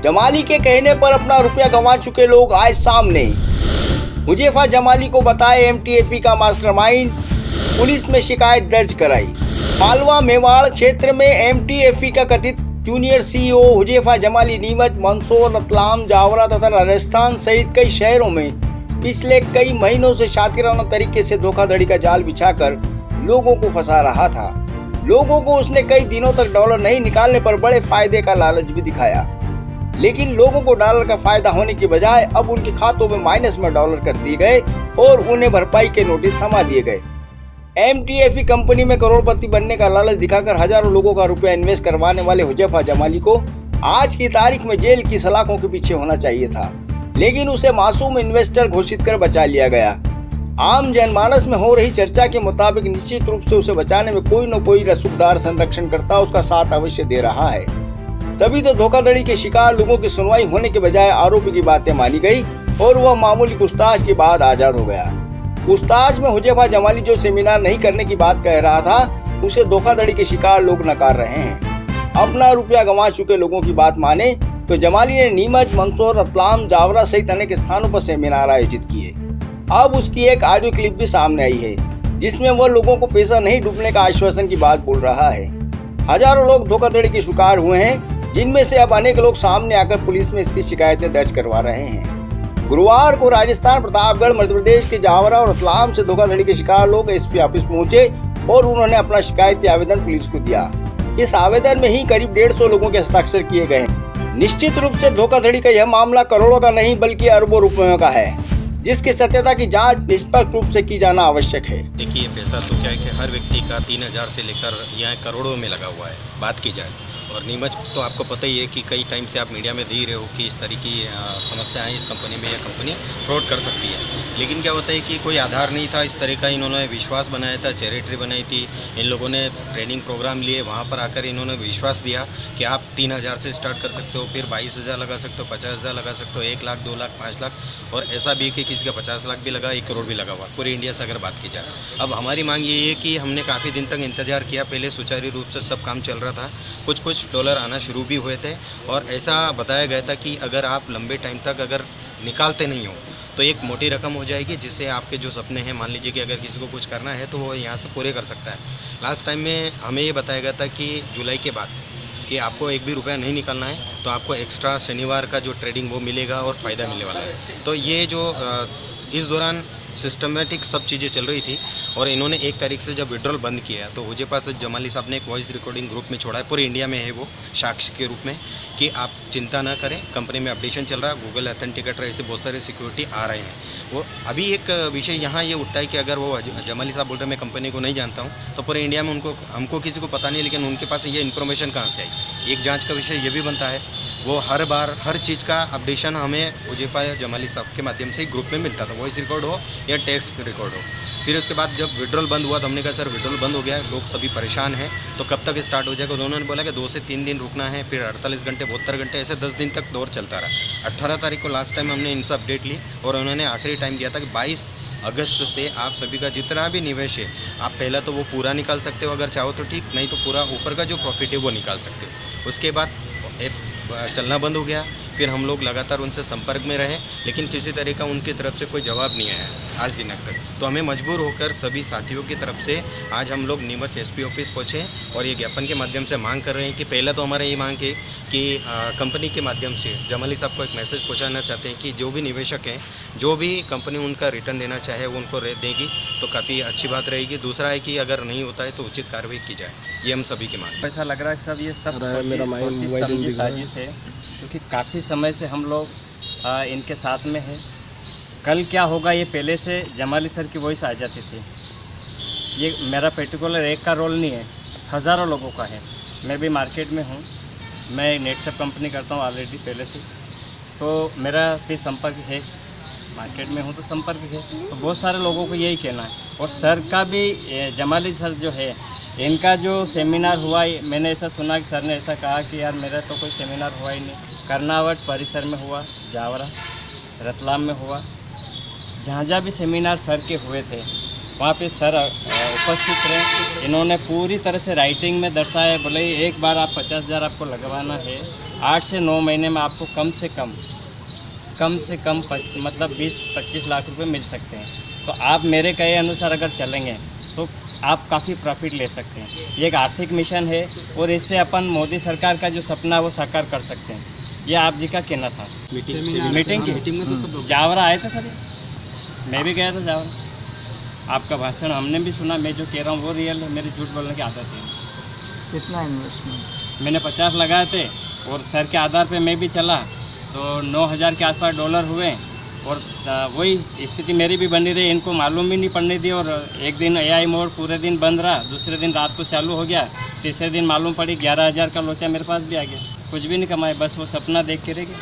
जमाली के कहने पर अपना रुपया गंवा चुके लोग आए सामने। हुजैफा जमाली को बताए एमटीएफई का मास्टरमाइंड, पुलिस में शिकायत दर्ज कराई। मालवा मेवाड़ क्षेत्र में एमटीएफई का कथित जूनियर सीईओ हुजैफा जमाली नीमच, मंदसौर, रतलाम, जावरा तथा राजस्थान सहित कई शहरों में पिछले कई महीनों से शातिराना तरीके से धोखाधड़ी का जाल बिछाकर लोगों को फंसा रहा था। लोगों को उसने कई दिनों तक डॉलर नहीं निकालने पर बड़े फायदे का लालच भी दिखाया, लेकिन लोगों को डॉलर का फायदा होने की बजाय अब उनके खातों में माइनस में डॉलर कर दिए गए और उन्हें भरपाई के नोटिस थमा दिए गए। एमटीएफई कंपनी में करोड़पति बनने का लालच दिखाकर हजारों लोगों का रुपया इन्वेस्ट करवाने वाले हुजैफा जमाली को आज की तारीख में जेल की सलाखों के पीछे होना चाहिए था, लेकिन उसे मासूम इन्वेस्टर घोषित कर बचा लिया गया। आम जनमानस में हो रही चर्चा के मुताबिक निश्चित रूप से उसे बचाने में कोई न कोई रसूखदार संरक्षणकर्ता उसका साथ अवश्य दे रहा है। तभी तो धोखाधड़ी के शिकार लोगों की सुनवाई होने के बजाय आरोपी की बातें मानी गई और वह मामूली पूछताछ के बाद आजाद हो गया। पूछताछ में हुजैफा जमाली जो सेमिनार नहीं करने की बात कह रहा था, उसे धोखाधड़ी के शिकार लोग नकार रहे हैं। अपना रुपया गंवा चुके लोगों की बात माने तो जमाली ने नीमच, मंदसौर, रतलाम, जावरा सहित अनेक स्थानों पर सेमिनार आयोजित किए। अब उसकी एक ऑडियो क्लिप भी सामने आई है, जिसमें वह लोगों को पैसा नहीं डूबने का आश्वासन की बात बोल रहा है। हजारों लोग धोखाधड़ी के शिकार हुए हैं, जिनमें से अब अनेक लोग सामने आकर पुलिस में इसकी शिकायतें दर्ज करवा रहे हैं। गुरुवार को राजस्थान, प्रतापगढ़, मध्य प्रदेश के जावरा और रतलाम से धोखाधड़ी के शिकार लोग एसपी ऑफिस पहुंचे और उन्होंने अपना शिकायती आवेदन पुलिस को दिया। इस आवेदन में ही करीब 150 लोगों के हस्ताक्षर किए गए हैं। निश्चित रूप से धोखाधड़ी का यह मामला करोड़ों का नहीं बल्कि अरबों रुपयों का है, जिसकी सत्यता की जांच निष्पक्ष रूप से की जाना आवश्यक है। देखिए, पैसा तो क्या है कि हर व्यक्ति का 3000 से लेकर यहाँ करोड़ों में लगा हुआ है, बात की जाए। और नीमच तो आपको पता ही है कि कई टाइम से आप मीडिया में दे रहे हो कि इस तरह की समस्याएं इस कंपनी में, यह कंपनी फ्रॉड कर सकती है। लेकिन क्या होता है कि कोई आधार नहीं था इस तरह का। इन्होंने विश्वास बनाया था, चैरिटी बनाई थी, इन लोगों ने ट्रेनिंग प्रोग्राम लिए, वहाँ पर आकर इन्होंने विश्वास दिया कि आप 3000 से स्टार्ट कर सकते हो, फिर 22,000 लगा सकते हो, 50,000 लगा सकते हो, 1 लाख, 2 लाख, 5 लाख, और ऐसा भी कि किसी का 50 लाख भी लगा, 1 करोड़ भी लगा हुआ, पूरे इंडिया से अगर बात की जाए। अब हमारी मांग ये है कि हमने काफ़ी दिन तक इंतजार किया, पहले सुचारू रूप से सब काम चल रहा था, कुछ डॉलर आना शुरू भी हुए थे, और ऐसा बताया गया था कि अगर आप लंबे टाइम तक अगर निकालते नहीं हो तो एक मोटी रकम हो जाएगी, जिससे आपके जो सपने हैं, मान लीजिए कि अगर किसी को कुछ करना है तो वो यहाँ से पूरे कर सकता है। लास्ट टाइम में हमें ये बताया गया था कि जुलाई के बाद कि आपको एक भी रुपया नहीं निकालना है तो आपको एक्स्ट्रा शनिवार का जो ट्रेडिंग वो मिलेगा और फ़ायदा मिलने वाला है। तो ये जो इस दौरान सिस्टमेटिक सब चीज़ें चल रही थी, और इन्होंने 1 तारीख से जब विड्रॉल बंद किया तो हुजैफा जमाली साहब ने एक वॉइस रिकॉर्डिंग ग्रुप में छोड़ा है, पूरे इंडिया में है वो, साक्ष्य के रूप में, कि आप चिंता ना करें, कंपनी में अपडेशन चल रहा है, गूगल ऑथेंटिकेटर, ऐसे बहुत सारे सिक्योरिटी आ रहे हैं। वो अभी एक विषय यहाँ ये उठता है कि अगर वो जमाली साहब बोल रहे हैं मैं कंपनी को नहीं जानता हूँ, तो पूरे इंडिया में हमको किसी को पता नहीं, लेकिन उनके पास ये इन्फॉर्मेशन कहाँ से आई। एक जाँच का विषय ये भी बनता है, वो हर बार हर चीज़ का अपडेशन हमें हुजैफा जमाली साहब के माध्यम से ही ग्रुप में मिलता था, वॉइस रिकॉर्ड हो या टेक्स्ट रिकॉर्ड हो। फिर उसके बाद जब विड्रॉल बंद हुआ तो हमने कहा सर विड्रॉल बंद हो गया, लोग सभी परेशान हैं, तो कब तक स्टार्ट हो जाएगा। तो उन्होंने बोला कि 2 से 3 दिन रुकना है, फिर 48 घंटे, 72 घंटे, ऐसे 10 दिन तक दौर चलता रहा। 18 तारीख को लास्ट टाइम हमने इनसे अपडेट ली, और उन्होंने आखिरी टाइम दिया था कि 22 अगस्त से आप सभी का जितना भी निवेश है, आप पहला तो वो पूरा निकाल सकते हो, अगर चाहो तो ठीक, नहीं तो पूरा ऊपर का जो प्रॉफिट है वो निकाल सकते हो। उसके बाद चलना बंद हो गया। फिर हम लोग लगातार उनसे संपर्क में रहे, लेकिन किसी तरह का उनकी तरफ से कोई जवाब नहीं आया आज दिन तक। तो हमें मजबूर होकर सभी साथियों की तरफ से आज हम लोग नीमच एसपी ऑफिस पहुँचे और ये ज्ञापन के माध्यम से मांग कर रहे हैं कि पहला तो हमारा ये मांग है कि कंपनी के माध्यम से जमाली साहब को एक मैसेज पहुँचाना चाहते हैं कि जो भी निवेशक हैं, जो भी कंपनी उनका रिटर्न देना चाहे वो उनको देगी तो काफ़ी अच्छी बात रहेगी। दूसरा है कि अगर नहीं होता है तो उचित कार्रवाई की जाए, ये हम सभी की मांग। ऐसा लग रहा है सब ये सब सोची समझी साजिश है, क्योंकि काफ़ी समय से हम लोग इनके साथ में हैं। कल क्या होगा ये पहले से जमाली सर की वॉइस आ जाती थी। ये मेरा पर्टिकुलर एक का रोल नहीं है, हज़ारों लोगों का है। मैं भी मार्केट में हूँ, मैं नेटसेप कंपनी करता हूँ ऑलरेडी पहले से, तो मेरा भी संपर्क है, मार्केट में हूँ तो संपर्क है। तो बहुत सारे लोगों को यही कहना है। और सर का भी, जमाली सर जो है, इनका जो सेमिनार हुआ, मैंने ऐसा सुना कि सर ने ऐसा कहा कि यार मेरा तो कोई सेमिनार हुआ ही नहीं। कर्नावट परिसर में हुआ, जावरा, रतलाम में हुआ, जहाँ भी सेमिनार सर के हुए थे वहाँ पे सर उपस्थित रहे। इन्होंने पूरी तरह से राइटिंग में दर्शाया है, बोले एक बार आप 50,000 आपको लगवाना है, 8 से 9 महीने में आपको कम से कम मतलब 20-25 लाख रुपए मिल सकते हैं। तो आप मेरे कहे अनुसार अगर चलेंगे तो आप काफ़ी प्रॉफिट ले सकते हैं। ये एक आर्थिक मिशन है और इससे अपन मोदी सरकार का जो सपना है वो साकार कर सकते हैं। ये आप जी का कहना था। मीटिंग में तो सब जावरा आए थे सर, मैं भी गया था जावरा। आपका भाषण हमने भी सुना, मैं जो कह रहा हूँ वो रियल है, मेरी झूठ बोलने की आदत है। कितना इन्वेस्टमेंट? मैंने 50 लगाए थे और सर के आधार पे मैं भी चला तो 9,000 के आसपास डॉलर हुए और वही स्थिति मेरी भी बनी रही। इनको मालूम भी नहीं पड़ने दी और एक दिन AI मोड पूरे दिन बंद रहा, दूसरे दिन रात को चालू हो गया, तीसरे दिन मालूम पड़ी 11,000 का लोचा मेरे पास भी आ गया। कुछ भी नहीं कमाए, बस वो सपना देख के रह गया।